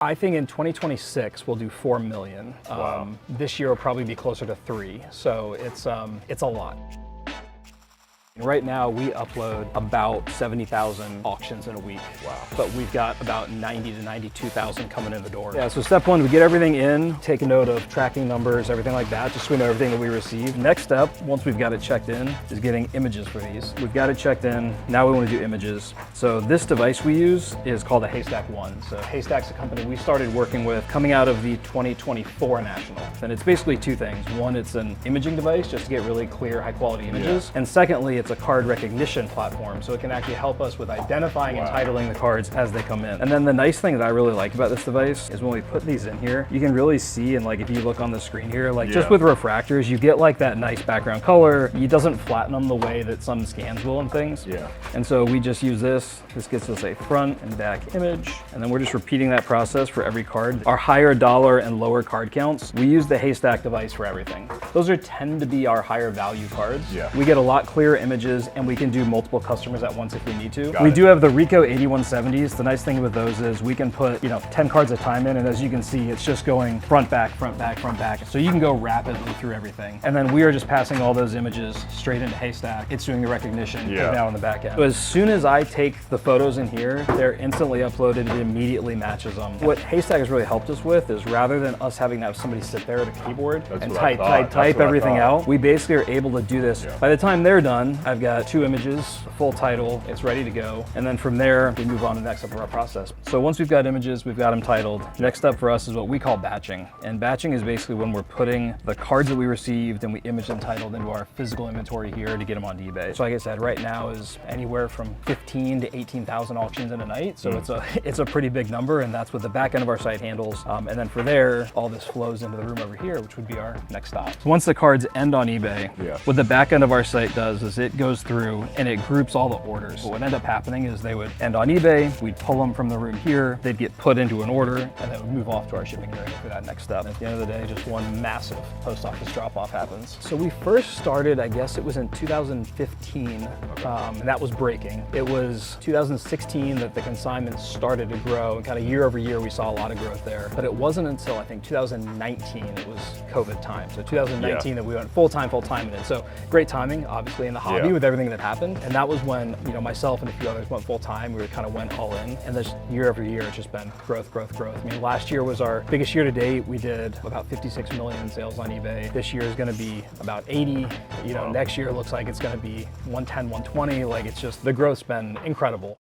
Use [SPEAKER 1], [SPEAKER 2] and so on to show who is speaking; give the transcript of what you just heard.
[SPEAKER 1] I think in 2026 we'll do 4 million.
[SPEAKER 2] Wow.
[SPEAKER 1] This year will probably be closer to 3. So it's a lot. Right now we upload about 70,000 auctions in a week.
[SPEAKER 2] Wow.
[SPEAKER 1] But we've got about 90 to 92,000 coming in the door. Yeah, so step one, we get everything in, take a note of tracking numbers, everything like that, just so we know everything that we receive. Next step, once we've got it checked in, is getting images for these. We've got it checked in, now we want to do images. So this device we use is called a Haystack One. So Haystack's a company we started working with coming out of the 2024 National. And it's basically two things. One, it's an imaging device just to get really clear, high quality images. Yeah. And secondly, it's a card recognition platform, so it can actually help us with identifying and titling the cards as they come in. And then the nice thing that I really like about this device is when we put these in here, you can really see, and like if you look on the screen here, like just with refractors, you get like that nice background color. It doesn't flatten them the way that some scans will and things. Yeah. And so we just use this. This gets us a front and back image, and then we're just repeating that process for every card. Our higher dollar and lower card counts, we use the Haystack device for everything. Those tend to be our higher value cards. Yeah. We get a lot clearer images, and we can do multiple customers at once if we need to. We do have the Ricoh 8170s. The nice thing with those is we can put 10 cards at a time in, and as you can see, it's just going front, back, front, back, front, back. So you can go rapidly through everything. And then we are just passing all those images straight into Haystack. It's doing the recognition now on the back end. So as soon as I take the photos in here, they're instantly uploaded. It immediately matches them. What Haystack has really helped us with is rather than us having to have somebody sit there at a keyboard and type everything out, we basically are able to do this. By the time they're done, I've got 2 images, a full title, it's ready to go. And then from there, we move on to the next step of our process. So once we've got images, we've got them titled. Next step for us is what we call batching. And batching is basically when we're putting the cards that we received and we image and titled into our physical inventory here to get them on eBay. So like I said, right now is anywhere from 15 to 18,000 auctions in a night. So it's a pretty big number, and that's what the back end of our site handles. And then for there, all this flows into the room over here, which would be our next stop. So once the cards end on eBay, what the back end of our site does is it goes through and it groups all the orders. What would end up happening is they would end on eBay, we'd pull them from the room here, they'd get put into an order, and then we'd move off to our shipping area for that next step. At the end of the day, just one massive post office drop-off happens. So we first started, I guess it was in 2015, and that was breaking. It was 2016 that the consignments started to grow, and kind of year over year we saw a lot of growth there. But it wasn't until I think 2019, it was COVID time. So 2019 that we went full-time in it. So great timing, obviously, in the hobby with everything that happened. And that was when, myself and a few others went full-time. We kind of went all in. And this year over year, it's just been growth, growth, growth. I mean, last year was our biggest year to date. We did about 56 million in sales on eBay. This year is going to be about 80. Next year looks like it's going to be 110, 120. Like, it's just, the growth's been incredible.